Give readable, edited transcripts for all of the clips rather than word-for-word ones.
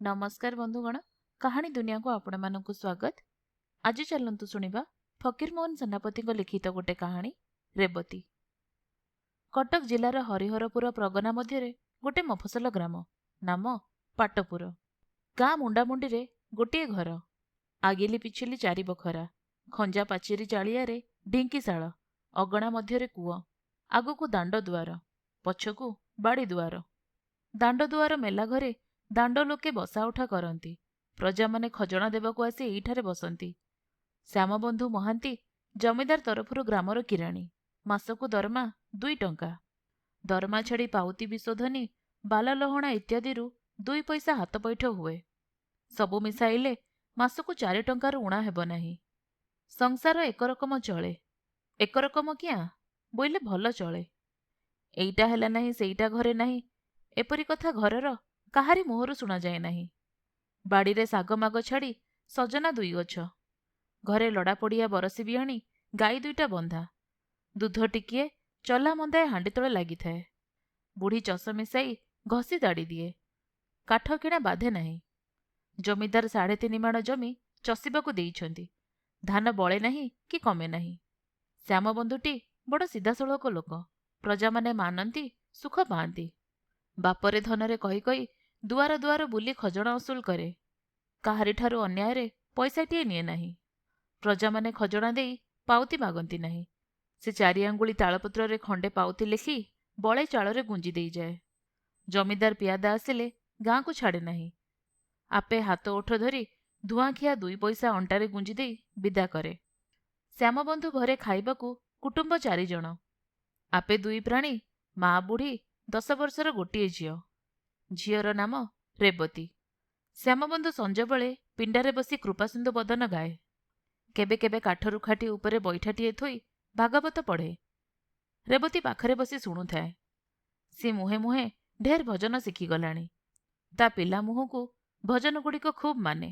नमस्कार बंधुगण, कहानी दुनिया को आपण मानक स्वागत। आज चलतु शुणा फकीरमोहन सेनापति लिखित गोटे कहानी रेबती। कटक जिलार हरिहरपुर प्रगना मध्य गोटे मफसल ग्राम नाम पाटपुर। गाँ मुंडामुंडी रे गोटे घर, आगिली पिछिली चारि बखरा, खंजा पाचेरी चालिया ढिंकीशाल, अगणा मध्य कूଅ, आगकू दांड दुआर, पछकू बाड़ी दुआर। दांड दुआर मेला घरे दांड लोके बसा उठा करती। प्रजा माने खजना देवाक आसी एइठारे बसंती। श्यामबंधु महांती जमीदार तरफरु ग्रामर किराणी। मासकू दरमा 2 टंका। दरमा छाड़ी पाउती विशोधनी, बाला लहणा इत्यादि 2 पैसा हाथ पैठ हुए। सबु मिसाइले मासकू 4 टंकार उणा हेब नाही। संसार एक रकम चले। एक रकम क्या बोइले भल चले। एइटा हेला नाही सेइटा घरे नाही, एपरी कथा घरर काहारी मुहरु शुणा जाए नाही। बाड़ीरे सागमाग छाड़ी सजना 2 गछ, घरे लड़ा पड़िया बरसी बिहाणी, गाई 2टा बंधा, दूध टिकिए चला मंदाए हांडी तले लगी थाए। बुढ़ी चष मिसाई घसी दाड़ी दिए। काठ किणा बाधे नाही। जमीदार 3.5 माण जमी चषिबाकू देइछंती। धान बळे नाही कि कमे नाही। श्यामबंधुटी बड़ सीधासळख लोक। प्रजा माने मानती, सुख पाआंती। बापरे धनरे कही कही दुआर दुआर बुली खजना असुल करे। काहारिठारु अन्यायरे पैसाटिए निए नाही। प्रजा माने खजना देई पाउती मागंती नाही। से 4 आंगुली तालपत्रे खंडे पाउती लिखि बळे चाଳରେ गुंजी देई जाए। जमीदार पियादा आसिले गाँ को छाड़े नाही। आपे हाथ ओठ धरी धुआखिया 2 पैसा अंटारे गुंजी देई विदा करे। श्यामबंधु घरे खाइबाकू कुटुंब 4 जण। आपे 2 प्राणी, माँ बुढ़ी, 10 वर्षर गोटिए झियो। झियर नाम रेबती। श्यामबंधु संज बेले पिंडारे बसी कृपासिंधु बदन गाए। केबे केबे काठरू खाटी उपरे बैठाटिए थोई भागवत पढ़े। रेबती पाखरे बसी शुणु थाए। सी मुहे मुहे ढेर भजन शिखी गलाणी। ता पिला मुहकू भजन गुड़िक खूब माने।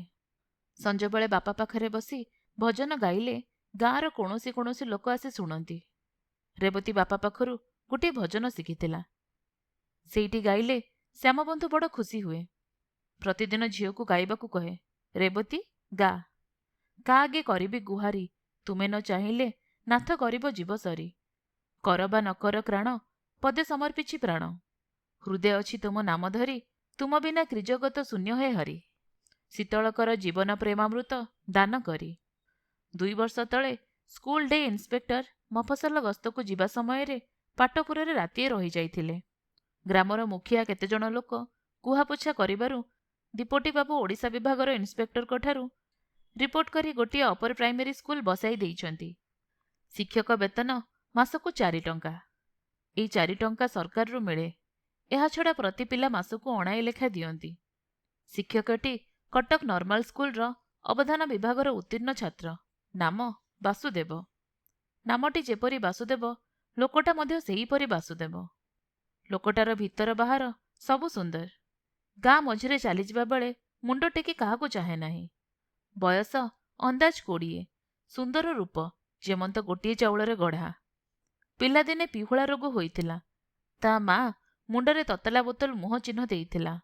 संज बेले बापा पाखरे बसी भजन गाइले गाँर कोनोसी कोनोसी लोक आसी शुणती। रेबती बापा पाखरू गोटे भजन शिखिथिला। सेइटी गाइले श्यामबंधु बड़ खुशी हुए। प्रतिदिन झीओकू गाइबाकू कहे, रेबती गा। का आगे करिबी गुहारी, तुमे न चाहिले नाथ करिब जीव सरी। कर बा न कर क्राण, पदे समर्पिछि प्राण। हृदय अछि तुम नाम धरी, तुम बिना क्रिजगत शून्य हे हरि। शीतल कर जीवन प्रेमामृत दान करी। 2 वर्ष तले स्कूल डे इन्स्पेक्टर मफसल गस्तकू जीवा समय पाटपुरे रातिए रही जाइथिले। ग्रामर मुखिया केते जण लोक कुहापोछा करिबारु दीपोटी बाबू ओडिशा विभागर इन्स्पेक्टर कोठारु रिपोर्ट करी गोटे अपर प्राइमरी स्कूल बसाई देइछंती। शिक्षक वेतन मासकू 4 टंका। एई 4 टंका सरकारु मिले। एहा छड़ा प्रति पिला मासकू 9 लेखा दियंती। शिक्षकटी कटक नॉर्मल स्कूल रो अवधान विभागर उत्तीर्ण छात्र। नाम वासुदेव। नामटी जेपरी वासुदेव, लोकटा मध्य सेहीपरी वासुदेव। लोकटार भीतर बाहर सबु सुंदर। गाँ मझिरे चली जिबा बेले मुंड टेकी काहाकू चाहे नाही। बयस अंदाज 20। सुंदर रूप जेमंत गोटिए चाउଳରେ गढ़ा। पिलादिने पिहुला रोग होइथिला। ता माँ मुंडरे ततला बोतल मुह चिन्ह देइथिला।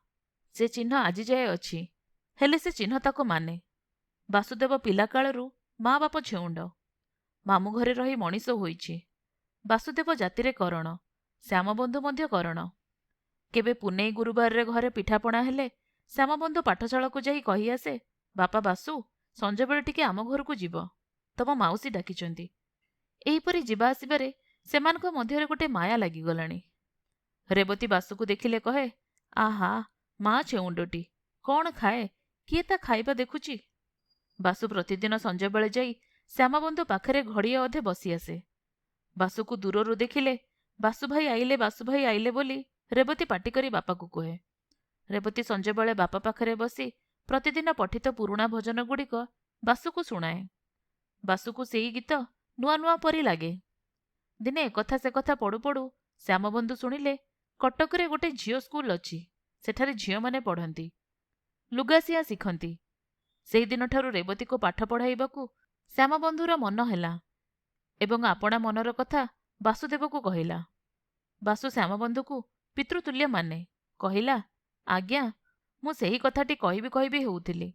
से चिन्ह आजि जाए अछि। हेले से चिन्ह ताको माने। वासुदेव पिला कालरू माँ बाप छेउंड। मामू घरे रही मनीष होइछि। वासुदेव जातिरे करण, श्यामबंधु मध्य करण। केबे पुनेई गुरुबार रे घरे पिठापणा हेले श्यामबंधु पाठशाला को जाई कही आसे, बापा बासु संज बेले टिके आम घरकू जीव, तम माउसी डाकिचंती। एहीपरि जीवा आसिबारे सेमानक मध्यरे गोटे माया लागिगलाणी। रेबती बासुकू देखिले कहे, आहा माँ छेउंडटी कौन खाए, किए ता खाइबा देखुची। बासु प्रतिदिन संज बेले जाई श्यामबंधु पाखरे घड़िए अधे बसी आसे। बासुकू दूररू देखिले बासु भाई आइले बोली रेबती पाटी करी बापा को कहे। रेबती संज बेले बापा पाखरे बसी प्रतिदिन पठित पुराणा भजन गुड़िक बासुकू शुणाए। बासुकू सेई गीत नुआ नुआ परी लागे। दिने एकथा से कथा पड़ू पड़ू श्यामबंधु शुणिले कटकरे गोटे झियो स्कूल अछि। सेठारे झियो माने पढ़ंती, लुगासिया शिखंती। सेही दिन ठारू रेबती को पाठ पढ़ाइबाकू श्यामबंधुर मन हेला एवं आपणा मनर कथा वासुदेव को कहिला। बासु श्यामबंधु को पितृतुल्य माने। कहिला, आज्ञा ମୁଁ ସେହି କଥାଟି କହିବି କହିବି ହେଉଥିଲି।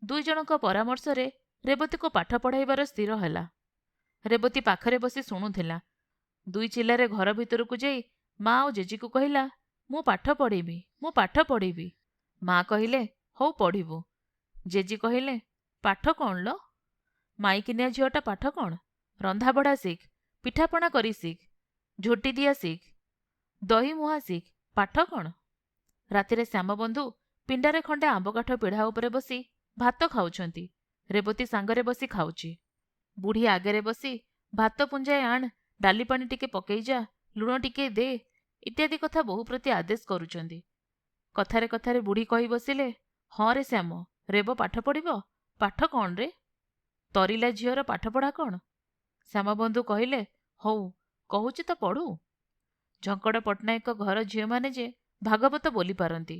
ଦୁଇ ଜଣଙ୍କ ପରାମର୍ଶରେ ରେବତୀକୁ ପାଠ ପଢ଼ାଇବାର ସ୍ଥିର ହେଲା। ରେବତୀ ପାଖରେ ବସି ଶୁଣୁଥିଲା। ଦୁଇ ଚିଲ୍ଲାରେ ଘର ଭିତରକୁ ଯାଇ ମା ଆଉ ଜେଜିକୁ କହିଲା, ମୁଁ ପାଠ ପଢ଼ିବି, ମୁଁ ପାଠ ପଢ଼ିବି। ମା କହିଲେ, ହଉ ପଢ଼ିବୁ। ଜେଜି କହିଲେ, ପାଠ କ'ଣ ଲୋ? ମାଇକିନିଆ ଝିଅଟା ପାଠ କ'ଣ? ରନ୍ଧାବଢ଼ା ଶିଖ, ପିଠାପଣା କରି ଶିଖ, ଝୋଟି ଦିଆ ଶିଖ, ଦହି ମୁହାଁ ଶିଖ, ପାଠ କ'ଣ? ରାତିରେ ଶ୍ୟାମବନ୍ଧୁ ପିଣ୍ଡାରେ ଖଣ୍ଡେ ଆମ୍ବକାଠ ପିଢ଼ା ଉପରେ ବସି ଭାତ ଖାଉଛନ୍ତି। ରେବତୀ ସାଙ୍ଗରେ ବସି ଖାଉଛି। ବୁଢ଼ୀ ଆଗରେ ବସି ଭାତ ପୁଞ୍ଜାଏ ଆଣ, ଡାଲି ପାଣି ଟିକେ ପକେଇ ଯା, ଲୁଣ ଟିକେ ଦେ ଇତ୍ୟାଦି କଥା ବୋହୂ ପ୍ରତି ଆଦେଶ କରୁଛନ୍ତି। କଥାରେ କଥାରେ ବୁଢ଼ୀ କହି ବସିଲେ, ହଁ ରେ ଶ୍ୟାମ, ରେବ ପାଠ ପଢ଼ିବ? ପାଠ କ'ଣ ରେ? ତରିଲା ଝିଅର ପାଠପଢ଼ା କ'ଣ? ଶ୍ୟାମବନ୍ଧୁ କହିଲେ, ହଉ କହୁଛି ତ ପଢ଼ୁ। ଝଙ୍କଡ଼ ପଟ୍ଟନାୟକ ଘର ଝିଅମାନେ ଯେ ଭାଗବତ ବୋଲି ପାରନ୍ତି,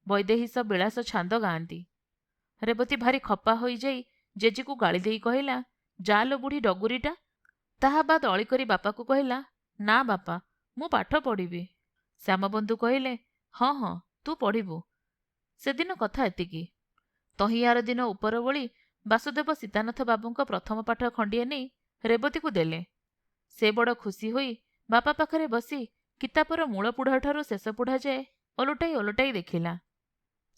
ବୈଦେହୀଶ ବିଳାସ ଛାନ୍ଦ ଗାଆନ୍ତି। ରେବତୀ ଭାରି ଖପା ହୋଇଯାଇ ଜେଜିକୁ ଗାଳି ଦେଇ କହିଲା, ଯା ଲୋ ବୁଢ଼ୀ ଡଗୁରୀଟା। ତାହା ବାଦ୍ ଅଳି କରି ବାପାକୁ କହିଲା, ନା ବାପା, ମୁଁ ପାଠ ପଢ଼ିବି। ଶ୍ୟାମବନ୍ଧୁ କହିଲେ, ହଁ ହଁ ତୁ ପଢ଼ିବୁ। ସେଦିନ କଥା ଏତିକି। ତହିଁ ଆର ଦିନ ଉପରଓଳି ବାସୁଦେବ ସୀତାନାଥ ବାବୁଙ୍କ ପ୍ରଥମ ପାଠ ଖଣ୍ଡିଏ ନେଇ ରେବତୀକୁ ଦେଲେ। ସେ ବଡ଼ ଖୁସି ହୋଇ ବାପା ପାଖରେ ବସି କିତାପର ମୂଳ ପୁଢ଼ାଠାରୁ ଶେଷ ପୁଢ଼ା ଯାଏ ଓଲଟାଇ ଓଲଟାଇ ଦେଖିଲା।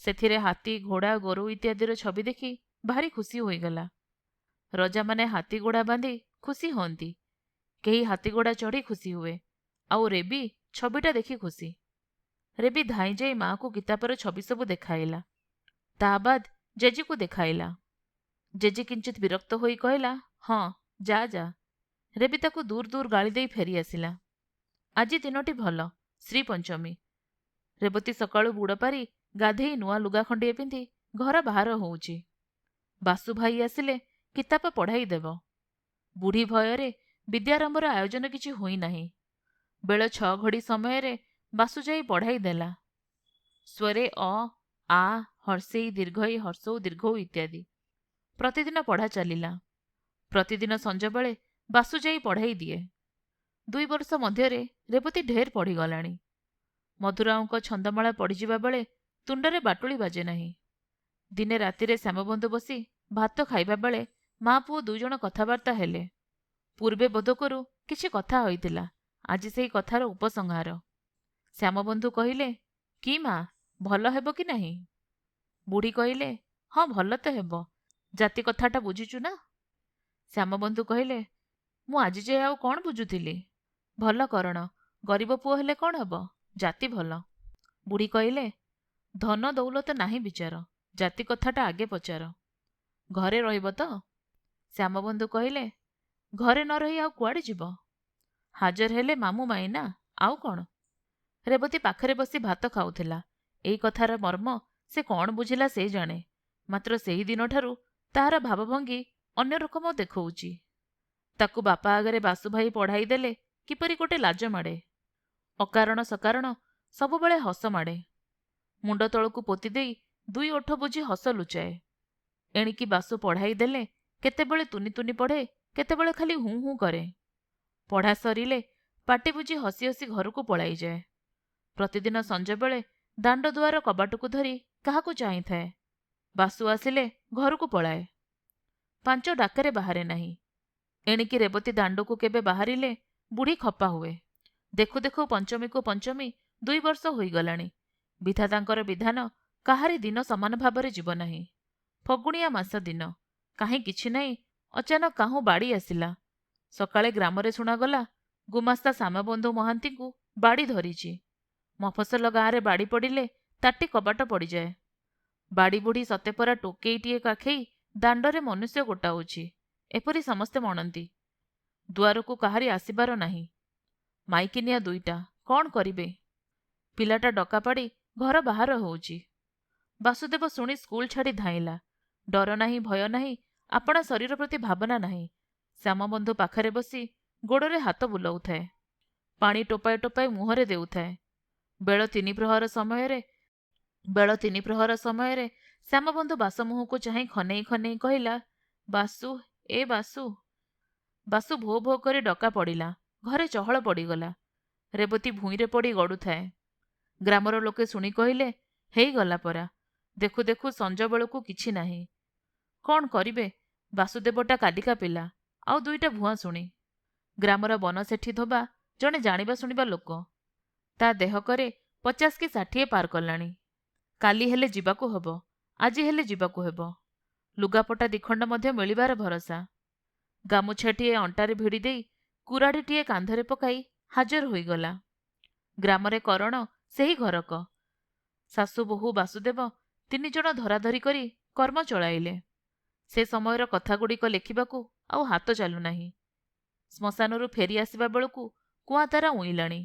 ସେଥିରେ ହାତୀ, ଘୋଡ଼ା, ଗୋରୁ ଇତ୍ୟାଦିର ଛବି ଦେଖି ଭାରି ଖୁସି ହୋଇଗଲା। ରଜାମାନେ ହାତୀ ଘୋଡ଼ା ବାନ୍ଧି ଖୁସି ହୁଅନ୍ତି, କେହି ହାତୀ ଘୋଡ଼ା ଚଢ଼ି ଖୁସି ହୁଏ, ଆଉ ରେବି ଛବିଟା ଦେଖି ଖୁସି। ରେବି ଧାଇଁ ଯାଇ ମାଆକୁ କିତାପର ଛବି ସବୁ ଦେଖାଇଲା। ତା ବାଦ୍ ଜେଜିକୁ ଦେଖାଇଲା। ଜେଜି କିଞ୍ଚିତ୍ ବିରକ୍ତ ହୋଇ କହିଲା, ହଁ ଯା ଯା। ରେବି ତାକୁ ଦୂର ଦୂର ଗାଳି ଦେଇ ଫେରି ଆସିଲା। ଆଜି ଦିନଟି ଭଲ, ଶ୍ରୀପଞ୍ଚମୀ। ରେବତୀ ସକାଳୁ ବୁଡ଼ ପାରି ଗାଧେଇ ନୂଆ ଲୁଗା ଖଣ୍ଡିଏ ପିନ୍ଧି ଘର ବାହାର ହଉଛି। ବାସୁ ଭାଇ ଆସିଲେ କିତାପ ପଢ଼ାଇ ଦେବ। ବୁଢ଼ୀ ଭୟରେ ବିଦ୍ୟାରମ୍ଭର ଆୟୋଜନ କିଛି ହୋଇନାହିଁ। ବେଳ 6 ଘଡ଼ି ସମୟରେ ବାସୁ ଯାଇ ପଢ଼ାଇ ଦେଲା। ସ୍ୱରେ ଅ, ଆ, ହର୍ଷେଇ ଦୀର୍ଘଇ ହର୍ଷଉ ଦୀର୍ଘଉ ଇତ୍ୟାଦି। ପ୍ରତିଦିନ ପଢ଼ା ଚାଲିଲା। ପ୍ରତିଦିନ ସଞ୍ଜବେଳେ ବାସୁ ଯାଇ ପଢ଼ାଇ ଦିଏ। 2 ବର୍ଷ ମଧ୍ୟରେ ରେବତୀ ଢେର ପଢ଼ିଗଲାଣି। ମଧୁରାଓଙ୍କ ଛନ୍ଦମାଳା ପଢ଼ିଯିବା ବେଳେ ତୁଣ୍ଡରେ ବାଟୁଳି ବାଜେ ନାହିଁ। ଦିନେ ରାତିରେ ଶ୍ୟାମବନ୍ଧୁ ବସି ଭାତ ଖାଇବା ବେଳେ ମା ପୁଅ 2 ଜଣ କଥାବାର୍ତ୍ତା ହେଲେ। ପୂର୍ବେ ବୋଧକରୁ କିଛି କଥା ହୋଇଥିଲା, ଆଜି ସେହି କଥାର ଉପସଂହାର। ଶ୍ୟାମବନ୍ଧୁ କହିଲେ, କି ମା, ଭଲ ହେବ କି ନାହିଁ? ବୁଢ଼ୀ କହିଲେ, ହଁ ଭଲ ତ ହେବ, ଜାତି କଥାଟା ବୁଝିଛୁ ନା? ଶ୍ୟାମବନ୍ଧୁ କହିଲେ, ମୁଁ ଆଜି ଯାଏ ଆଉ କ'ଣ ବୁଝୁଥିଲି? ଭଲ କରଣ, ଗରିବ ପୁଅ ହେଲେ କ'ଣ ହେବ, ଜାତି ଭଲ। ବୁଢ଼ୀ କହିଲେ, ଧନ ଦୌଲତ ନାହିଁ ବିଚାର, ଜାତି କଥାଟା ଆଗେ ପଚାର। ଘରେ ରହିବ ତ? ଶ୍ୟାମବନ୍ଧୁ କହିଲେ, ଘରେ ନ ରହି ଆଉ କୁଆଡ଼େ ଯିବ? ହାଜର ହେଲେ ମାମୁଁ ମାଇନା, ଆଉ କ'ଣ? ରେବତୀ ପାଖରେ ବସି ଭାତ ଖାଉଥିଲା। ଏଇ କଥାର ମର୍ମ ସେ କ'ଣ ବୁଝିଲା ସେ ଜାଣେ, ମାତ୍ର ସେହି ଦିନଠାରୁ ତାହାର ଭାବଭଙ୍ଗୀ ଅନ୍ୟ ରକମ ଦେଖଉଛି। ତାକୁ ବାପା ଆଗରେ ବାସୁଭାଇ ପଢ଼ାଇ ଦେଲେ କିପରି ଗୋଟେ ଲାଜ ମାଡ଼େ। ଅକାରଣ ସକାରଣ ସବୁବେଳେ ହସ ମାଡ଼େ। ମୁଣ୍ଡ ତଳକୁ ପୋତି ଦେଇ 2 ଓଠ ବୁଜି ହସ ଲୁଚାଏ। ଏଣିକି ବାସୁ ପଢ଼ାଇ ଦେଲେ କେତେବେଳେ ତୁନି ତୁନି ପଢ଼େ, କେତେବେଳେ ଖାଲି ହୁଁ ହୁଁ କରେ। ପଢ଼ା ସରିଲେ ପାଟି ବୁଜି ହସି ହସି ଘରକୁ ପଳାଇଯାଏ। ପ୍ରତିଦିନ ସଞ୍ଜବେଳେ ଦାଣ୍ଡ ଦୁଆର କବାଟକୁ ଧରି କାହାକୁ ଚାହିଁଥାଏ। ବାସୁ ଆସିଲେ ଘରକୁ ପଳାଏ। 5 ଡାକରେ ବାହାରେ ନାହିଁ। ଏଣିକି ରେବତୀ ଦାଣ୍ଡକୁ କେବେ ବାହାରିଲେ ବୁଢ଼ୀ ଖପା ହୁଏ। ଦେଖୁ ଦେଖୁ ପଞ୍ଚମୀକୁ ପଞ୍ଚମୀ 2 ବର୍ଷ ହୋଇଗଲାଣି। ବିଧାତାଙ୍କର ବିଧାନ କାହାରି ଦିନ ସମାନ ଭାବରେ ଯିବ ନାହିଁ। ଫଗୁଣିଆ ମାସ ଦିନ, କାହିଁ କିଛି ନାହିଁ, ଅଚାନକ କାହୁଁ ବାଡ଼ି ଆସିଲା। ସକାଳେ ଗ୍ରାମରେ ଶୁଣାଗଲା, ଗୁମାସ୍ତା ଶ୍ୟାମବନ୍ଧୁ ମହାନ୍ତିଙ୍କୁ ବାଡ଼ି ଧରିଛି। ମଫସଲ ଗାଁରେ ବାଡ଼ି ପଡ଼ିଲେ ତାଟି କବାଟ ପଡ଼ିଯାଏ। ବାଡ଼ି ବୁଢ଼ୀ ସତେପରା ଟୋକେଇଟିଏ କାଖେଇ ଦାଣ୍ଡରେ ମନୁଷ୍ୟ ଗୋଟାଉଛି, ଏପରି ସମସ୍ତେ ମଣନ୍ତି। ଦୁଆରକୁ କାହାରି ଆସିବାର ନାହିଁ। ମାଇକିନିଆ 2ଟା, କ'ଣ କରିବେ? ପିଲାଟା ଡକାପାଡ଼ି ଘର ବାହାର ହେଉଛି। ବାସୁଦେବ ଶୁଣି ସ୍କୁଲ ଛାଡ଼ି ଧାଇଁଲା। ଡର ନାହିଁ, ଭୟ ନାହିଁ, ଆପଣା ଶରୀର ପ୍ରତି ଭାବନା ନାହିଁ। ଶ୍ୟାମବନ୍ଧୁ ପାଖରେ ବସି ଗୋଡ଼ରେ ହାତ ବୁଲାଉଥାଏ। ପାଣି ଟୋପାଏ ଟୋପାଏ ମୁହଁରେ ଦେଉଥାଏ। ବେଳ 3 ପ୍ରହର ସମୟରେ ଶ୍ୟାମବନ୍ଧୁ ବାସମୁହଁକୁ ଚାହିଁ ଖନେଇ ଖନେଇ କହିଲା, ବାସୁ, ଏ ବାସୁ। ବାସୁ ଭୋ ଭୋ କରି ଡକା ପଡ଼ିଲା। ଘରେ ଚହଳ ପଡ଼ିଗଲା। ରେବତୀ ଭୂଇଁରେ ପଡ଼ି ଗଡ଼ୁଥାଏ। ଗ୍ରାମର ଲୋକେ ଶୁଣି କହିଲେ, ହେଇଗଲା ପରା। ଦେଖୁ ଦେଖୁ ସଞ୍ଜ ବେଳକୁ କିଛି ନାହିଁ। କ'ଣ କରିବେ? ବାସୁଦେବଟା କାଲିକା ପିଲା, ଆଉ ଦୁଇଟା ଭୁଆଁଶୁଣି। ଗ୍ରାମର ବନଶେଠୀ ଧୋବା ଜଣେ ଜାଣିବା ଶୁଣିବା ଲୋକ। ତା ଦେହକରେ 50 କି 60 ପାର କଲାଣି। କାଲି ହେଲେ ଯିବାକୁ ହବ, ଆଜି ହେଲେ ଯିବାକୁ ହେବ। ଲୁଗାପଟା ଦିଖଣ୍ଡ ମଧ୍ୟ ମିଳିବାର ଭରସା। ଗାମୁଛାଟିଏ ଅଣ୍ଟାରେ ଭିଡ଼ି ଦେଇ କୁରାଢ଼ିଟିଏ କାନ୍ଧରେ ପକାଇ ହାଜର ହୋଇଗଲା। ଗ୍ରାମରେ କରଣ ସେହି ଘରକ। ଶାଶୁ ବୋହୂ ବାସୁଦେବ 3 ଜଣ ଧରାଧରି କରି କର୍ମ ଚଳାଇଲେ। ସେ ସମୟର କଥାଗୁଡ଼ିକ ଲେଖିବାକୁ ଆଉ ହାତ ଚାଲୁନାହିଁ। ଶ୍ମଶାନରୁ ଫେରି ଆସିବା ବେଳକୁ କୁଆଁ ତାରା ଉଇଁଲାଣି।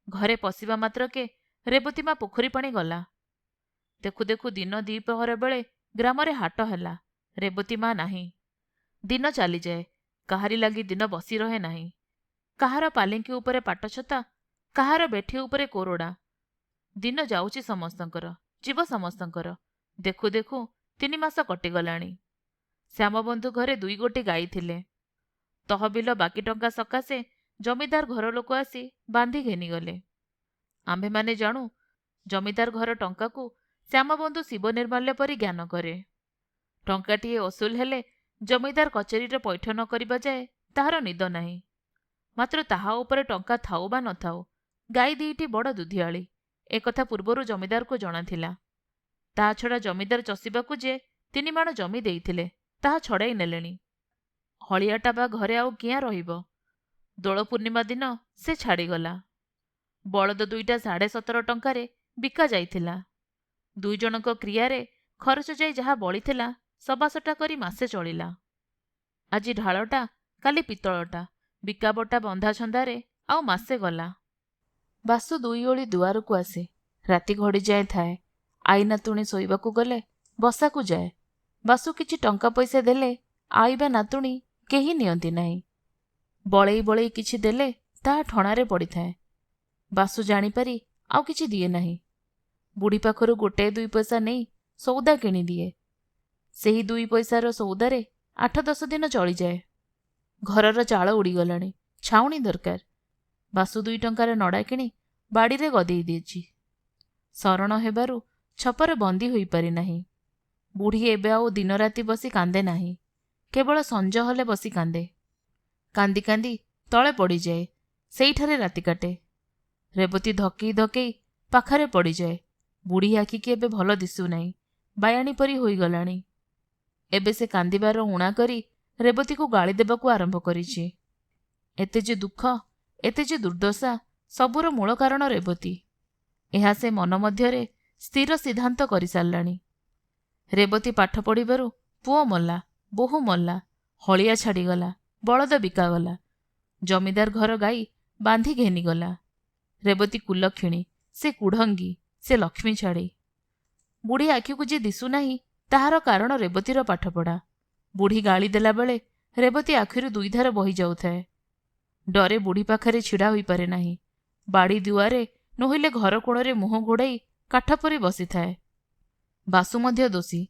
ଘରେ ପଶିବା ମାତ୍ରକେ ରେବତୀମା ପୋଖରୀ ପାଣି ଗଲା। ଦେଖୁ ଦେଖୁ ଦିନ ଦ୍ୱିପ୍ରହର ବେଳେ ଗ୍ରାମରେ ହାଟ ହେଲା। ରେବତୀମା ନାହିଁ। ଦିନ ଚାଲିଯାଏ, କାହାରି ଲାଗି ଦିନ ବସି ରହେ ନାହିଁ। କାହାର ପାଲିଙ୍କି ଉପରେ ପାଟଛତା, କାହାର ବେଠି ଉପରେ କୋରଡ଼ା। ଦିନ ଯାଉଛି ସମସ୍ତଙ୍କର, ଯିବ ସମସ୍ତଙ୍କର। ଦେଖୁ ଦେଖୁ 3 ମାସ କଟିଗଲାଣି। ଶ୍ୟାମବନ୍ଧୁ ଘରେ 2 ଗୋଟି ଗାଈ ଥିଲେ। ତହବିଲ ବାକି ଟଙ୍କା ସକାଶେ ଜମିଦାର ଘର ଲୋକ ଆସି ବାନ୍ଧି ଘେନିଗଲେ। ଆମ୍ଭେମାନେ ଜାଣୁ, ଜମିଦାର ଘର ଟଙ୍କାକୁ ଶ୍ୟାମବନ୍ଧୁ ଶିବ ନିର୍ମାଲ୍ୟ ପରି ଜ୍ଞାନ କରେ। ଟଙ୍କାଟିଏ ଅସୁଲ ହେଲେ ଜମିଦାର କଚେରୀରେ ପୈଠ ନ କରିବା ଯାଏ ତାହାର ନିଦ ନାହିଁ। ମାତ୍ର ତାହା ଉପରେ ଟଙ୍କା ଥାଉ ବା ନଥାଉ, ଗାଈ 2ଟି ବଡ଼ ଦୁଧିଆଳି, ଏକଥା ପୂର୍ବରୁ ଜମିଦାରକୁ ଜଣାଥିଲା। ତା ଛଡ଼ା ଜମିଦାର ଚଷିବାକୁ ଯେ 3 ମାଣ ଜମି ଦେଇଥିଲେ, ତାହା ଛଡ଼ାଇ ନେଲେଣି। ହଳିଆଟା ବା ଘରେ ଆଉ କିଆଁ ରହିବ? ଦୋଳ ପୂର୍ଣ୍ଣିମା ଦିନ ସେ ଛାଡ଼ିଗଲା। ବଳଦ 2ଟା 17.5 ଟଙ୍କାରେ ବିକା ଯାଇଥିଲା। 2 ଜଣଙ୍କ କ୍ରିୟାରେ ଖରଚ ଯାଇ ଯାହା ବଳିଥିଲା ସବାସଟା କରି ମାସେ ଚଳିଲା। ଆଜି ଢାଳଟା, କାଲି ପିତ୍ତଳଟା, ବିକାବଟା ବନ୍ଧାଛନ୍ଦାରେ ଆଉ ମାସେ ଗଲା। ବାସୁ 2 ଓଳି ଦୁଆରକୁ ଆସେ। ରାତି ଘଡ଼ିଯାଏ ଥାଏ। ଆଈ ନାତୁଣୀ ଶୋଇବାକୁ ଗଲେ ବସାକୁ ଯାଏ। ବାସୁ କିଛି ଟଙ୍କା ପଇସା ଦେଲେ ଆଈ ବା ନାତୁଣୀ କେହି ନିଅନ୍ତି ନାହିଁ। ବଳେଇ ବଳେଇ କିଛି ଦେଲେ ତାହା ଠଣାରେ ପଡ଼ିଥାଏ। ବାସୁ ଜାଣିପାରି ଆଉ କିଛି ଦିଏ ନାହିଁ। ବୁଢ଼ୀ ପାଖରୁ 1-2 ପଇସା ନେଇ ସଉଦା କିଣିଦିଏ। ସେହି 2 ପଇସାର ସଉଦାରେ 8-10 ଦିନ ଚଳିଯାଏ। ଘରର ଚାଳ ଉଡ଼ିଗଲାଣି, ଛାଉଣି ଦରକାର। ବାସୁ 2 ଟଙ୍କାର ନଡ଼ା କିଣି ବାଡ଼ିରେ ଗଦେଇ ଦେଇଛି। ଶରଣ ହେବାରୁ ଛପର ବନ୍ଦୀ ହୋଇପାରି ନାହିଁ। ବୁଢ଼ୀ ଏବେ ଆଉ ଦିନରାତି ବସି କାନ୍ଦେ ନାହିଁ, କେବଳ ସଞ୍ଜ ହେଲେ ବସି କାନ୍ଦେ। କାନ୍ଦି କାନ୍ଦି ତଳେ ପଡ଼ିଯାଏ, ସେଇଠାରେ ରାତି କାଟେ। ରେବତୀ ଧକେଇ ଧକେଇ ପାଖରେ ପଡ଼ିଯାଏ। ବୁଢ଼ୀ ଆଖିକି ଏବେ ଭଲ ଦିଶୁନାହିଁ, ବାୟାଣୀ ପରି ହୋଇଗଲାଣି। ଏବେ ସେ କାନ୍ଦିବାର ଉଣା କରି ରେବତୀକୁ ଗାଳି ଦେବାକୁ ଆରମ୍ଭ କରିଛି। ଏତେ ଯେ ଦୁଃଖ, ଏତେ ଯେ ଦୁର୍ଦ୍ଦଶା, ସବୁର ମୂଳ କାରଣ ରେବତୀ। ଏହା ସେ ମନ ମଧ୍ୟରେ ସ୍ଥିର ସିଦ୍ଧାନ୍ତ କରିସାରିଲାଣି। ରେବତୀ ପାଠ ପଢ଼ିବାରୁ ପୁଅ ମଲା, ବୋହୂ ମଲା, ହଳିଆ ଛାଡ଼ିଗଲା, ବଳଦ ବିକାଗଲା, ଜମିଦାର ଘର ଗାଈ ବାନ୍ଧି ଘେନିଗଲା। ରେବତୀ କୁଲକ୍ଷିଣୀ, ସେ କୁଢ଼ଙ୍ଗୀ, ସେ ଲକ୍ଷ୍ମୀ ଛାଡ଼ି। ବୁଢ଼ୀ ଆଖିକୁ ଯେ ଦିଶୁନାହିଁ, ତାହାର କାରଣ ରେବତୀର ପାଠପଢ଼ା। ବୁଢ଼ୀ ଗାଳି ଦେଲାବେଳେ ରେବତୀ ଆଖିରୁ 2 ଧାର ବହି ଯାଉଥାଏ। ଡରେ ବୁଢ଼ୀ ପାଖରେ ଛିଡ଼ା ହୋଇପାରେ ନାହିଁ। ବାଡ଼ି ଦୁଆରେ ନୋହିଲେ ଘର କୋଣରେ ମୁହଁ ଘୋଡ଼ାଇ କାଠ ପରି ବସିଥାଏ। ବାସୁ ମଧ୍ୟ ଦୋଷୀ,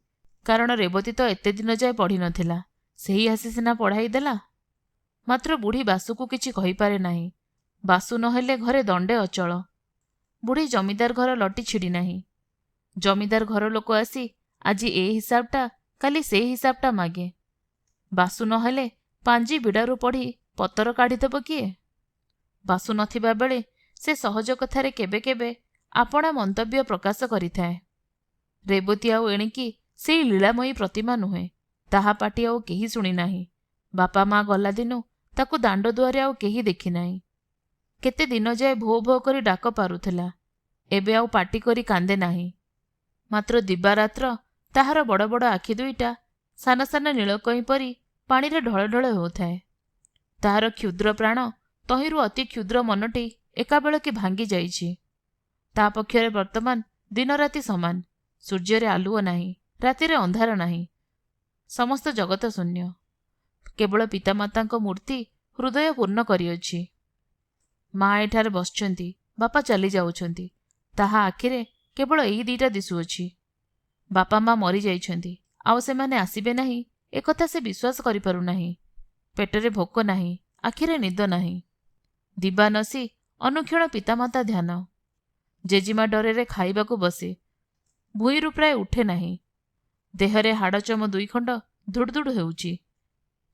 କାରଣ ରେବତୀ ତ ଏତେ ଦିନ ଯାଏ ପଢ଼ିନଥିଲା, ସେହି ଆସି ସିନା ପଢ଼ାଇ ଦେଲା। ମାତ୍ର ବୁଢ଼ୀ ବାସୁକୁ କିଛି କହିପାରେ ନାହିଁ। ବାସୁ ନହେଲେ ଘରେ ଦଣ୍ଡେ ଅଚଳ। ବୁଢ଼ୀ ଜମିଦାର ଘର ଲଟି ଛିଡ଼ି ନାହିଁ। ଜମିଦାର ଘର ଲୋକ ଆସି ଆଜି ଏ ହିସାବଟା, କାଲି ସେ ହିସାବଟା ମାଗେ। ବାସୁ ନହେଲେ ପାଞ୍ଜି ବିଡ଼ାରୁ ପଢ଼ି ପତର କାଢ଼ିଦେବ କିଏ? ବାସୁ ନଥିବା ବେଳେ ସେ ସହଜ କଥାରେ କେବେ କେବେ ଆପଣା ମନ୍ତବ୍ୟ ପ୍ରକାଶ କରିଥାଏ। ରେବତୀ ଆଉ ଏଣିକି ସେଇ ଲୀଳାମୟୀ ପ୍ରତିମା ନୁହେଁ, ତାହା ପାଟି ଆଉ କେହି ଶୁଣି ନାହିଁ। ବାପା ମା ଗଲା ଦିନୁ ତାକୁ ଦାଣ୍ଡ ଦୁଆରେ ଆଉ କେହି ଦେଖିନାହିଁ। କେତେ ଦିନ ଯାଏ ଭୋ ଭୋ କରି ଡାକ ପାରୁଥିଲା, ଏବେ ଆଉ ପାଟି କରି କାନ୍ଦେ ନାହିଁ। ମାତ୍ର ଦିବାରାତ୍ର ତାହାର ବଡ଼ ବଡ଼ ଆଖି 2ଟା ସାନ ସାନ ନୀଳକଇଁ ପରି ପାଣିରେ ଢଳ ଢଳ ହେଉଥାଏ। ତାହାର କ୍ଷୁଦ୍ର ପ୍ରାଣ ତହିଁରୁ ଅତି କ୍ଷୁଦ୍ର ମନଟି ଏକାବେଳକେ ଭାଙ୍ଗି ଯାଇଛି। ତା ପକ୍ଷରେ ବର୍ତ୍ତମାନ ଦିନରାତି ସମାନ। ସୂର୍ଯ୍ୟରେ ଆଲୁଅ ନାହିଁ, ରାତିରେ ଅନ୍ଧାର ନାହିଁ, ସମସ୍ତ ଜଗତ ଶୂନ୍ୟ। କେବଳ ପିତାମାତାଙ୍କ ମୂର୍ତ୍ତି ହୃଦୟ ପୂର୍ଣ୍ଣ କରିଅଛି। ମା ଏଠାରେ ବସିଛନ୍ତି, ବାପା ଚାଲି ଯାଉଛନ୍ତି, ତାହା ଆଖିରେ କେବଳ ଏଇ 2ଟା ଦିଶୁଅଛି। ବାପା ମା ମରିଯାଇଛନ୍ତି, ଆଉ ସେମାନେ ଆସିବେ ନାହିଁ, ଏକଥା ସେ ବିଶ୍ୱାସ କରିପାରୁନାହିଁ। ପେଟରେ ଭୋକ ନାହିଁ, ଆଖିରେ ନିଦ ନାହିଁ। ଦିବାନସି ଅନୁକ୍ଷଣ ପିତାମାତା ଧ୍ୟାନ। ଜେଜିମା ଡରରେ ଖାଇବାକୁ ବସେ, ଭୂଇଁରୁ ପ୍ରାୟ ଉଠେ ନାହିଁ। ଦେହରେ ହାଡ଼ଚମ 2 ଖଣ୍ଡ ଧୁଡ଼ଧୁଡ଼ ହେଉଛି।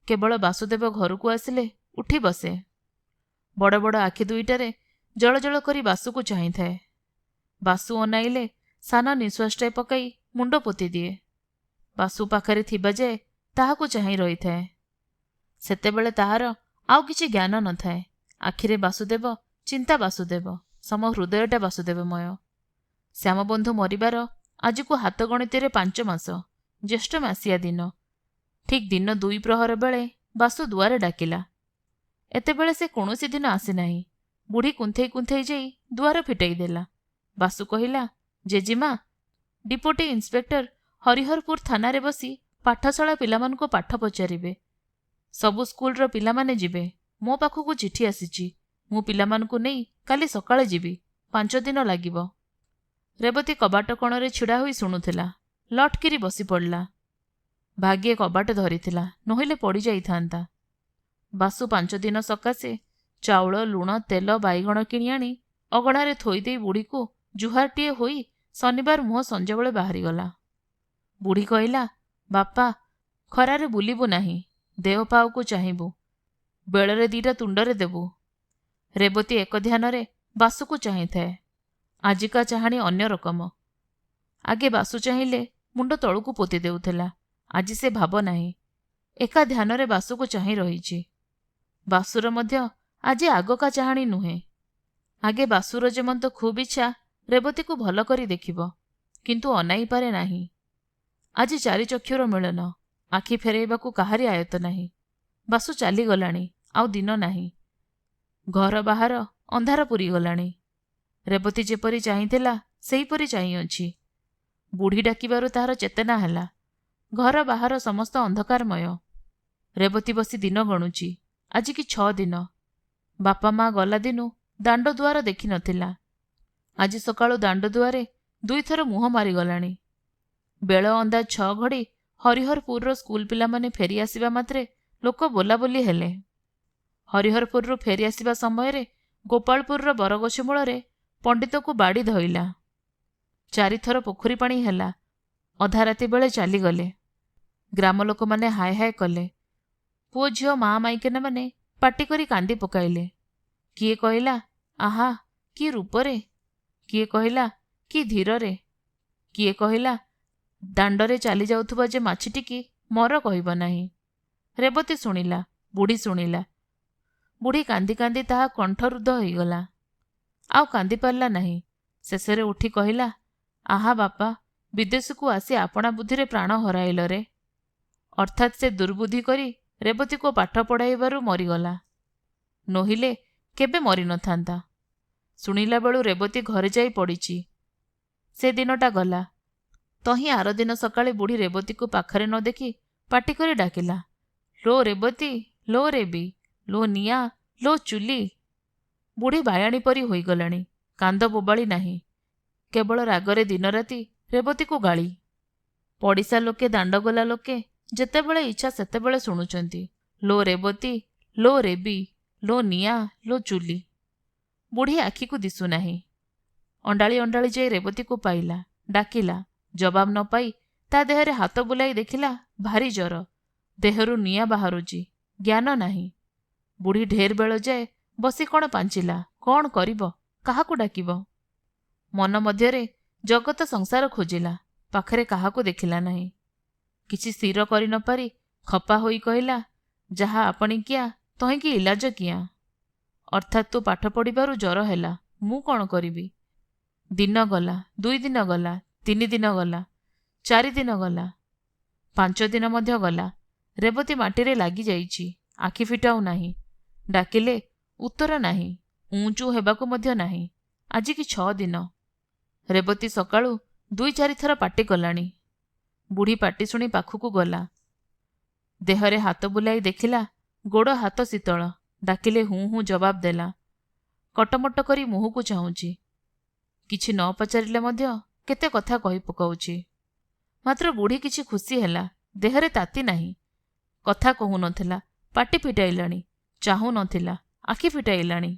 କେବଳ ବାସୁଦେବ ଘରକୁ ଆସିଲେ ଉଠି ବସେ। ବଡ଼ ବଡ଼ ଆଖି ଦୁଇଟାରେ ଜଳଜଳ କରି ବାସୁକୁ ଚାହିଁଥାଏ। ବାସୁ ଅନାଇଲେ ସାନ ନିଶ୍ୱାସଟାଏ ପକାଇ ମୁଣ୍ଡ ପୋତିଦିଏ। ବାସୁ ପାଖରେ ଥିବା ଯାଏ ତାହାକୁ ଚାହିଁ ରହିଥାଏ। ସେତେବେଳେ ତାହାର ଆଉ କିଛି ଜ୍ଞାନ ନଥାଏ। ଆଖିରେ ବାସୁଦେବ, ଚିନ୍ତା ବାସୁଦେବ, ସମ ହୃଦୟଟା ବାସୁଦେବମୟ। ଶ୍ୟାମବନ୍ଧୁ ମରିବାର ଆଜିକୁ ହାତ ଗଣିତରେ 5 ମାସ, ଜ୍ୟେଷ୍ଠ ମାସିଆ ଦିନ। ଠିକ୍ ଦିନ 2 ପ୍ରହର ବେଳେ ବାସୁ ଦୁଆରେ ଡାକିଲା। ଏତେବେଳେ ସେ କୌଣସି ଦିନ ଆସିନାହିଁ। ବୁଢ଼ୀ କୁନ୍ଥେଇ କୁନ୍ଥେଇ ଯାଇ ଦୁଆର ଫିଟାଇ ଦେଲା। ବାସୁ କହିଲା, ଜେଜିମା, ଡିପୋଟି ଇନ୍ସପେକ୍ଟର ହରିହରପୁର ଥାନାରେ ବସି ପାଠଶାଳା ପିଲାମାନଙ୍କୁ ପାଠ ପଚାରିବେ। ସବୁ ସ୍କୁଲର ପିଲାମାନେ ଯିବେ। ମୋ ପାଖକୁ ଚିଠି ଆସିଛି। ମୁଁ ପିଲାମାନଙ୍କୁ ନେଇ କାଲି ସକାଳେ ଯିବି। 5 ଦିନ ଲାଗିବ। ରେବତୀ କବାଟ କଣରେ ଛିଡ଼ା ହୋଇ ଶୁଣୁଥିଲା। ଲଟ୍କିରି ବସି ପଡ଼ିଲା। ଭାଗ୍ୟେ କବାଟ ଧରିଥିଲା, ନୋହିଲେ ପଡ଼ିଯାଇଥାନ୍ତା। ବାସୁ 5 ଦିନ ସକାଶେ ଚାଉଳ, ଲୁଣ, ତେଲ, ବାଇଗଣ କିଣି ଆଣି ଅଗଣାରେ ଥୋଇଦେଇ ବୁଢ଼ୀକୁ ଜୁହାରଟିଏ ହୋଇ ଶନିବାର ମୁହଁ ସଞ୍ଜବେଳେ ବାହାରିଗଲା। ବୁଢ଼ୀ କହିଲା, ବାପା, ଖରାରେ ବୁଲିବୁ ନାହିଁ। ଦେହପାଉକୁ ଚାହିଁବୁ। ବେଳରେ 2ଟା ତୁଣ୍ଡରେ ଦେବୁ। ରେବତୀ ଏକ ଧ୍ୟାନରେ ବାସୁକୁ ଚାହିଁଥାଏ। ଆଜିକା ଚାହାଣୀ ଅନ୍ୟ ରକମ। ଆଗେ ବାସୁ ଚାହିଁଲେ ମୁଣ୍ଡ ତଳକୁ ପୋତି ଦେଉଥିଲା। ଆଜି ସେ ଭାବ ନାହିଁ। ଏକା ଧ୍ୟାନରେ ବାସୁକୁ ଚାହିଁ ରହିଛି। ବାସୁର ମଧ୍ୟ ଆଜି ଆଗକା ଚାହାଣୀ ନୁହେଁ। ଆଗେ ବାସୁର ଯେମନ୍ତ ଖୁବ୍ ଇଚ୍ଛା ରେବତୀକୁ ଭଲ କରି ଦେଖିବ, କିନ୍ତୁ ଅନାଇ ପାରେ ନାହିଁ। ଆଜି 4 ଚକ୍ଷୁର ମିଳନ। ଆଖି ଫେରାଇବାକୁ କାହାରି ଆୟତ ନାହିଁ। ବାସୁ ଚାଲିଗଲାଣି। ଆଉ ଦିନ ନାହିଁ। ଘର ବାହାର ଅନ୍ଧାର ପୂରିଗଲାଣି। ରେବତୀ ଯେପରି ଚାହିଁଥିଲା ସେହିପରି ଚାହିଁଅଛି। ବୁଢ଼ୀ ଡାକିବାରୁ ତାହାର ଚେତନା ହେଲା। ଘର ବାହାର ସମସ୍ତ ଅନ୍ଧକାରମୟ। ରେବତୀ ବସି ଦିନ ଗଣୁଛି। ଆଜିକି 6 ଦିନ। ବାପା ମା ଗଲା ଦିନୁ ଦାଣ୍ଡ ଦୁଆର ଦେଖି ନଥିଲା। ଆଜି ସକାଳୁ ଦାଣ୍ଡ ଦୁଆରେ 2 ଥର ମୁହଁ ମାରିଗଲାଣି। ବେଳ ଅନ୍ଦାଜ 6 ଘଡ଼ି ହରିହରପୁରର ସ୍କୁଲ ପିଲାମାନେ ଫେରି ଆସିବା ମାତ୍ରେ ଲୋକ ବୋଲାବୋଲି ହେଲେ। ହରିହରପୁରରୁ ଫେରିଆସିବା ସମୟରେ ଗୋପାଳପୁରର ବରଗଛ ମୂଳରେ ପଣ୍ଡିତକୁ ବାଡ଼ି ଧଇଲା। 4 ଥର ପୋଖରୀ ପାଣି ହେଲା। ଅଧା ରାତି ବେଳେ ଚାଲିଗଲେ। ଗ୍ରାମ ଲୋକମାନେ ହାୟ ହାୟ କଲେ। ପୁଅ ଝିଅ ମା ମାଇକେନାମାନେ ପାଟି କରି କାନ୍ଦି ପକାଇଲେ। କିଏ କହିଲା, ଆହା, କି ରୂପରେ! କିଏ କହିଲା, କି ଧୀରରେ! କିଏ କହିଲା, ଦାଣ୍ଡରେ ଚାଲି ଯାଉଥିବା ଯେ ମାଛିଟିକି ମର କହିବ ନାହିଁ। ରେବତୀ ଶୁଣିଲା। ବୁଢ଼ୀ ଶୁଣିଲା। ବୁଢ଼ୀ କାନ୍ଦି କାନ୍ଦି ତାହା କଣ୍ଠରୁଦ୍ଧ ହୋଇଗଲା। ଆଉ କାନ୍ଦି ପାରିଲା ନାହିଁ। ଶେଷରେ ଉଠି କହିଲା, ଆହା ବାପା, ବିଦେଶକୁ ଆସି ଆପଣା ବୁଦ୍ଧିରେ ପ୍ରାଣ ହରାଇଲରେ। ଅର୍ଥାତ୍ ସେ ଦୁର୍ବୁଦ୍ଧି କରି ରେବତୀକୁ ପାଠ ପଢ଼ାଇବାରୁ ମରିଗଲା। ନୋହିଲେ କେବେ ମରିନଥାନ୍ତା। ଶୁଣିଲା ବେଳୁ ରେବତୀ ଘରେ ଯାଇ ପଡ଼ିଛି। ସେ ଦିନଟା ଗଲା। ତହିଁ ଆରଦିନ ସକାଳେ ବୁଢ଼ୀ ରେବତୀକୁ ପାଖରେ ନ ଦେଖି ପାଟି କରି ଡାକିଲା, ଲୋ ରେବତୀ, ଲୋ ରେବି, ଲୋ ନିଆଁ, ଲୋ ଚୁଲି। ବୁଢ଼ୀ ବାୟାଣୀ ପରି ହୋଇଗଲାଣି। କାନ୍ଦ ବୋବାଳି ନାହିଁ। କେବଳ ରାଗରେ ଦିନରାତି ରେବତୀକୁ ଗାଳି। ପଡ଼ିଶା ଲୋକେ, ଦାଣ୍ଡଗୋଲା ଲୋକେ ଯେତେବେଳେ ଇଚ୍ଛା ସେତେବେଳେ ଶୁଣୁଛନ୍ତି, ଲୋ ରେବତୀ, ଲୋ ରେବି, ଲୋ ନିଆଁ, ଲୋ ଚୁଲି। ବୁଢ଼ୀ ଆଖିକୁ ଦିଶୁନାହିଁ। ଅଣ୍ଡାଳି ଅଣ୍ଡାଳି ଯାଇ ରେବତୀକୁ ପାଇଲା। ଡାକିଲା। ଜବାବ ନ ପାଇ ତା ଦେହରେ ହାତ ବୁଲାଇ ଦେଖିଲା, ଭାରି ଜ୍ୱର। ଦେହରୁ ନିଆଁ ବାହାରୁଛି। ଜ୍ଞାନ ନାହିଁ। ବୁଢ଼ୀ ଢେର ବେଳ ଯାଏ ବସି କ'ଣ ପାଞ୍ଚିଲା। କ'ଣ କରିବ? କାହାକୁ ଡାକିବ? ମନ ମଧ୍ୟରେ ଜଗତ ସଂସାର ଖୋଜିଲା। ପାଖରେ କାହାକୁ ଦେଖିଲା ନାହିଁ। କିଛି ସ୍ଥିର କରି ନ ପାରି ଖପା ହୋଇ କହିଲା, ଯାହା ଆପଣିକିଆ ତହିଁକି ଇଲାଜ କିଆଁ? ଅର୍ଥାତ୍ ତୁ ପାଠ ପଢ଼ିବାରୁ ଜ୍ୱର ହେଲା। ମୁଁ କ'ଣ କରିବି? ଦିନ ଗଲା, 2 ଦିନ ଗଲା, 3 ଦିନ ଗଲା, 4 ଦିନ ଗଲା, 5 ଦିନ ମଧ୍ୟ ଗଲା। ରେବତୀ ମାଟିରେ ଲାଗିଯାଇଛି। ଆଖି ଫିଟାଉ ନାହିଁ। ଡାକିଲେ ଉତ୍ତର ନାହିଁ। ଉଁଚୁ ହେବାକୁ ମଧ୍ୟ ନାହିଁ। ଆଜିକି 6 ଦିନ। ରେବତୀ ସକାଳୁ 2-4 ଥର ପାଟି କଲାଣି। ବୁଢ଼ୀ ପାଟି ଶୁଣି ପାଖକୁ ଗଲା। ଦେହରେ ହାତ ବୁଲାଇ ଦେଖିଲା, ଗୋଡ଼ ହାତ ଶୀତଳ। ଡାକିଲେ ହୁଁ ହୁଁ ଜବାବ ଦେଲା। କଟମଟ କରି ମୁହଁକୁ ଚାହୁଁଛି। କିଛି ନ ପଚାରିଲେ ମଧ୍ୟ କେତେ କଥା କହି ପକାଉଛି। ମାତ୍ର ବୁଢ଼ୀ କିଛି ଖୁସି ହେଲା। ଦେହରେ ତାତି ନାହିଁ। କଥା କହୁନଥିଲା। ପାଟି ଫିଟାଇଲାଣି। ଚାହୁଁ ନଥିଲା। ଆଖି ଫିଟାଇଲାଣି।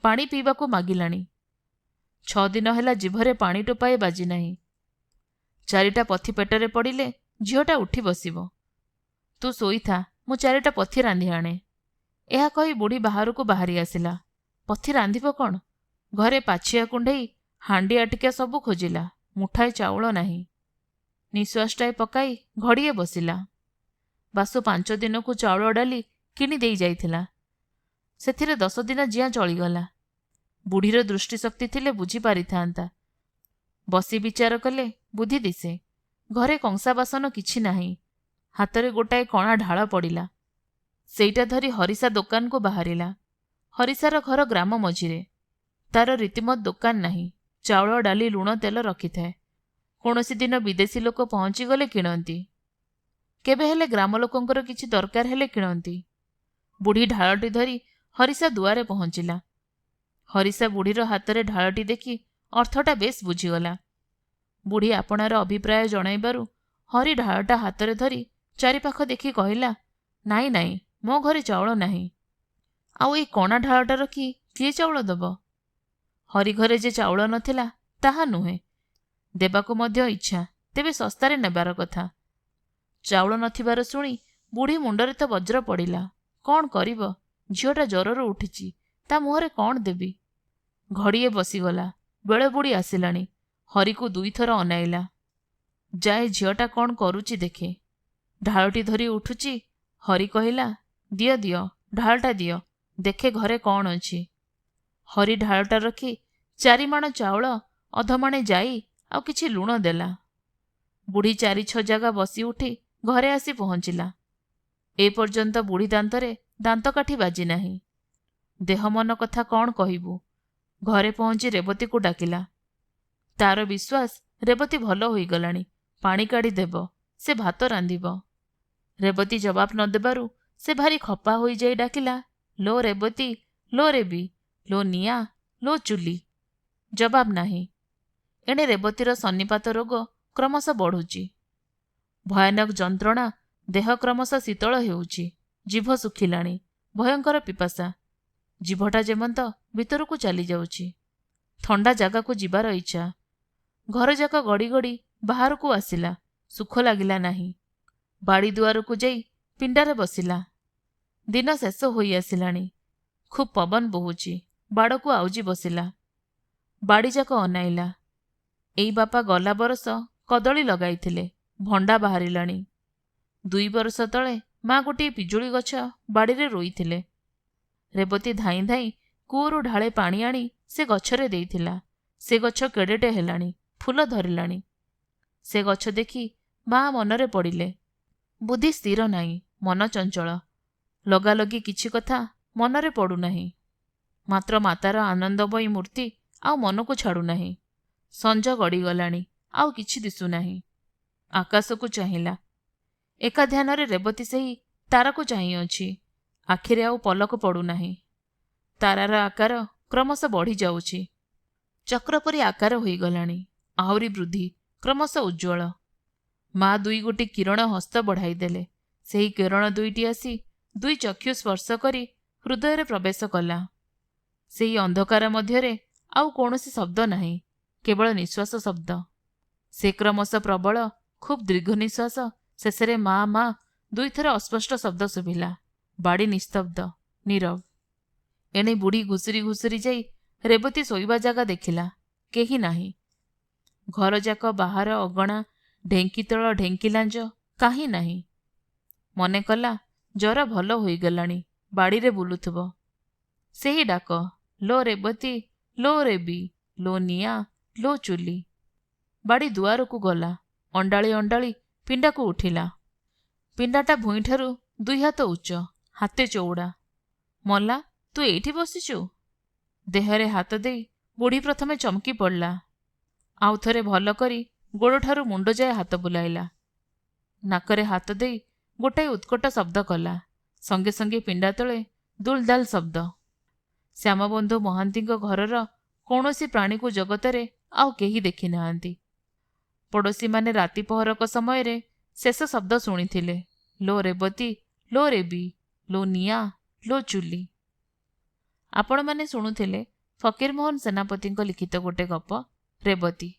ପାଣି ପିଇବାକୁ ମାଗିଲାଣି। 6 ଦିନ ହେଲା ଜିଭରେ ପାଣି ଟୋପାଏ ବାଜି ନାହିଁ। ଚାରିଟା ପଥି ପେଟରେ ପଡ଼ିଲେ ଝିଅଟା ଉଠି ବସିବ। ତୁ ଶୋଇଥା, ମୁଁ ଚାରିଟା ପଥି ରାନ୍ଧି ଆଣେ। ଏହା କହି ବୁଢ଼ୀ ବାହାରକୁ ବାହାରି ଆସିଲା। ପଥି ରାନ୍ଧିବ କ'ଣ? ଘରେ ପାଛିଆ କୁଣ୍ଢେଇ ହାଣ୍ଡି ଆଟିକା ସବୁ ଖୋଜିଲା, ମୁଠାଏ ଚାଉଳ ନାହିଁ। ନିଶ୍ୱାସଟାଏ ପକାଇ ଘଡ଼ିଏ ବସିଲା। ବାସୁ 5 ଦିନକୁ ଚାଉଳ ଡାଲି କିଣି ଦେଇ ଯାଇଥିଲା। ସେଥିରେ 10 ଦିନ ଜିଆଁ ଚଳିଗଲା। ବୁଢ଼ୀର ଦୃଷ୍ଟିଶକ୍ତି ଥିଲେ ବୁଝି ପାରିଥାନ୍ତା। ବସି ବିଚାର କଲେ ବୁଦ୍ଧି ଦିଶେ। ଘରେ କଂସା ବାସନ କିଛି ନାହିଁ। ହାତରେ ଗୋଟାଏ କଣା ଢାଳ ପଡ଼ିଲା। ସେଇଟା ଧରି ହରିସା ଦୋକାନକୁ ବାହାରିଲା। ହରିସାର ଘର ଗ୍ରାମ ମଝିରେ। ତାର ରୀତିମତ ଦୋକାନ ନାହିଁ। ଚାଉଳ ଡାଲି ଲୁଣ ତେଲ ରଖିଥାଏ। କୌଣସି ଦିନ ବିଦେଶୀ ଲୋକ ପହଞ୍ଚିଗଲେ କିଣନ୍ତି। କେବେ ହେଲେ ଗ୍ରାମ ଲୋକଙ୍କର କିଛି ଦରକାର ହେଲେ କିଣନ୍ତି। ବୁଢ଼ୀ ଢାଳଟି ଧରି ହରିସା ଦୁଆରେ ପହଞ୍ଚିଲା। ହରିସା ବୁଢ଼ୀର ହାତରେ ଢାଳଟି ଦେଖି ଅର୍ଥଟା ବେଶ୍ ବୁଝିଗଲା। ବୁଢ଼ୀ ଆପଣାର ଅଭିପ୍ରାୟ ଜଣାଇବାରୁ ହରି ଢାଳଟା ହାତରେ ଧରି ଚାରିପାଖ ଦେଖି କହିଲା, ନାଇଁ ନାଇଁ, ମୋ ଘରେ ଚାଉଳ ନାହିଁ। ଆଉ ଏଇ କଣା ଢାଳଟା ରଖି କିଏ ଚାଉଳ ଦବ? ହରି ଘରେ ଯେ ଚାଉଳ ନଥିଲା ତାହା ନୁହେଁ, ଦେବାକୁ ମଧ୍ୟ ଇଚ୍ଛା, ତେବେ ଶସ୍ତାରେ ନେବାର କଥା। ଚାଉଳ ନଥିବାର ଶୁଣି ବୁଢ଼ୀ ମୁଣ୍ଡରେ ତ ବଜ୍ର ପଡ଼ିଲା। କ'ଣ କରିବ? ଝିଅଟା ଜ୍ୱରରୁ ଉଠିଛି, ତା ମୁହଁରେ କ'ଣ ଦେବି? ଘଡ଼ିଏ ବସିଗଲା। ବେଳ ବୁଢ଼ୀ ଆସିଲାଣି। ହରିକୁ 2 ଥର ଅନାଇଲା। ଯାଏ ଝିଅଟା କ'ଣ କରୁଛି ଦେଖେ। ଢାଳଟି ଧରି ଉଠୁଛି। ହରି କହିଲା, ଦିଅ ଦିଅ, ଢାଳଟା ଦିଅ, ଦେଖେ ଘରେ କ'ଣ ଅଛି। ହରି ଢାଳଟା ରଖି 4 ମାଣ ଚାଉଳ, ଅଧମାଣେ ଜାଇ ଆଉ କିଛି ଲୁଣ ଦେଲା। ବୁଢ଼ୀ 4-6 ଜାଗା ବସି ଉଠି ଘରେ ଆସି ପହଞ୍ଚିଲା। ଏ ପର୍ଯ୍ୟନ୍ତ ବୁଢ଼ୀ ଦାନ୍ତରେ ଦାନ୍ତକାଠି ବାଜି ନାହିଁ। ଦେହ ମନ କଥା କ'ଣ କହିବୁ? ଘରେ ପହଞ୍ଚି ରେବତୀକୁ ଡାକିଲା। ତାର ବିଶ୍ୱାସ ରେବତୀ ଭଲ ହୋଇଗଲାଣି। ପାଣି କାଢ଼ି ଦେବ, ସେ ଭାତ ରାନ୍ଧିବ। ରେବତୀ ଜବାବ ନ ଦେବାରୁ ସେ ଭାରି ଖପା ହୋଇଯାଇ ଡାକିଲା, ଲୋ ରେବତୀ, ଲୋ ରେବି, ଲୋ ନିଆଁ, ଲୋ ଚୁଲି। ଜବାବ ନାହିଁ। ଏଣେ ରେବତୀର ସନ୍ନିପାତ ରୋଗ କ୍ରମଶଃ ବଢ଼ୁଛି। ଭୟାନକ ଯନ୍ତ୍ରଣା, ଦେହ କ୍ରମଶଃ ଶୀତଳ ହେଉଛି। ଜିଭ ଶୁଖିଲାଣି। ଭୟଙ୍କର ପିପାସା। ଜିଭଟା ଯେମନ୍ତ ଭିତରକୁ ଚାଲିଯାଉଛି। ଥଣ୍ଡା ଜାଗାକୁ ଯିବାର ଇଚ୍ଛା। ଘରଯାକ ଗଡ଼ି ଗଡ଼ି ବାହାରକୁ ଆସିଲା। ସୁଖ ଲାଗିଲା ନାହିଁ। ବାଡ଼ି ଦୁଆରକୁ ଯାଇ ପିଣ୍ଡାରେ ବସିଲା। ଦିନ ଶେଷ ହୋଇ ଆସିଲାଣି। ଖୁବ୍ ପବନ ବହୁଛି। ବାଡ଼କୁ ଆଉଜି ବସିଲା। ବାଡ଼ିଯାକ ଅନାଇଲା। ଏଇ ବାପା ଗଲା ବରଷ କଦଳୀ ଲଗାଇଥିଲେ, ଭଣ୍ଡା ବାହାରିଲାଣି। 2 ବରଷ ତଳେ ମା ଗୋଟିଏ ପିଜୁଳି ଗଛ ବାଡ଼ିରେ ରୋଇଥିଲେ। ରେବତୀ ଧାଇଁ ଧାଇଁ କୂଅରୁ ଢାଳେ ପାଣି ଆଣି ସେ ଗଛରେ ଦେଇଥିଲା। ସେ ଗଛ କେଡ଼େଟେ ହେଲାଣି, ଫୁଲ ଧରିଲାଣି। ସେ ଗଛ ଦେଖି ମା ମନରେ ପଡ଼ିଲେ। ବୁଦ୍ଧି ସ୍ଥିର ନାହିଁ, ମନ ଚଞ୍ଚଳ। ଲଗାଲଗି କିଛି କଥା ମନରେ ପଡ଼ୁନାହିଁ। ମାତ୍ର ମାତାର ଆନନ୍ଦମୟୀ ମୂର୍ତ୍ତି ଆଉ ମନକୁ ଛାଡ଼ୁନାହିଁ। ସଞ୍ଜ ଗଡ଼ିଗଲାଣି, ଆଉ କିଛି ଦିଶୁନାହିଁ। ଆକାଶକୁ ଚାହିଁଲା। ଏକା ଧ୍ୟାନରେ ରେବତୀ ସେହି ତାରାକୁ ଚାହିଁଅଛି। ଆଖିରେ ଆଉ ପଲକ ପଡ଼ୁନାହିଁ। ତାରାର ଆକାର କ୍ରମଶଃ ବଢ଼ିଯାଉଛି। ଚକ୍ର ପରି ଆକାର ହୋଇଗଲାଣି। ଆହୁରି ବୃଦ୍ଧି, କ୍ରମଶଃ ଉଜ୍ଜ୍ୱଳ। ମା 2 ଗୋଟି କିରଣ ହସ୍ତ ବଢ଼ାଇଦେଲେ। ସେହି କିରଣ 2ଟି ଆସି 2 ଚକ୍ଷୁ ସ୍ପର୍ଶ କରି ହୃଦୟରେ ପ୍ରବେଶ କଲା। ସେହି ଅନ୍ଧକାର ମଧ୍ୟରେ ଆଉ କୌଣସି ଶବ୍ଦ ନାହିଁ, କେବଳ ନିଶ୍ୱାସ ଶବ୍ଦ। ସେ କ୍ରମଶଃ ପ୍ରବଳ, ଖୁବ୍ ଦୀର୍ଘ ନିଶ୍ୱାସ। ଶେଷରେ ମା ମା 2 ଥର ଅସ୍ପଷ୍ଟ ଶବ୍ଦ ଶୁଭିଲା। ବାଡ଼ି ନିସ୍ତବ୍ଧ, ନୀରବ। ଏଣେ ବୁଢ଼ୀ ଘୁଷୁରି ଘୁଷୁରି ଯାଇ ରେବତୀ ଶୋଇବା ଜାଗା ଦେଖିଲା। କେହି ନାହିଁ। ଘରଯାକ ବାହାର ଅଗଣା, ଢେଙ୍କିତଳ, ଢେଙ୍କିଲାଞ୍ଜ କାହିଁ ନାହିଁ। ମନେ କଲା ଜ୍ୱର ଭଲ ହୋଇଗଲାଣି, ବାଡ଼ିରେ ବୁଲୁଥିବ। ସେହି ଡାକ, ଲୋ ରେବତୀ, ଲୋ ରେବି, ଲୋ ନିଆଁ, ଲୋ ଚୁଲି। ବାଡ଼ି ଦୁଆରକୁ ଗଲା। ଅଣ୍ଡାଳି ଅଣ୍ଡାଳି ପିଣ୍ଡାକୁ ଉଠିଲା। ପିଣ୍ଡାଟା ଭୁଇଁଠାରୁ 2 ହାତ ଉଚ୍ଚ, ହାତେ ଚଉଡ଼ା। ମଲା, ତୁ ଏଇଠି ବସିଛୁ? ଦେହରେ ହାତ ଦେଇ ବୁଢ଼ୀ ପ୍ରଥମେ ଚମକି ପଡ଼ିଲା। ଆଉ ଥରେ ଭଲ କରି ଗୋଡ଼ଠାରୁ ମୁଣ୍ଡ ଯାଏ ହାତ ବୁଲାଇଲା। ନାକରେ ହାତ ଦେଇ ଗୋଟାଏ ଉତ୍କଟ ଶବ୍ଦ କଲା। ସଙ୍ଗେ ସଙ୍ଗେ ପିଣ୍ଡା ତଳେ ଦୁଲଦାଲ ଶବ୍ଦ। ଶ୍ୟାମବନ୍ଧୁ ମହାନ୍ତିଙ୍କ ଘରର କୌଣସି ପ୍ରାଣୀକୁ ଜଗତରେ ଆଉ କେହି ଦେଖିନାହାନ୍ତି। ପଡ଼ୋଶୀମାନେ ରାତି ପହରକ ସମୟରେ ଶେଷ ଶବ୍ଦ ଶୁଣିଥିଲେ, ଲୋ ରେବତୀ, ଲୋ ରେବି, ଲୋ ନିଆଁ, ଲୋ ଚୁଲି। ଆପଣମାନେ ଶୁଣୁଥିଲେ ଫକୀରମୋହନ ସେନାପତିଙ୍କ ଲିଖିତ ଗୋଟେ ଗପ ରେବତୀ।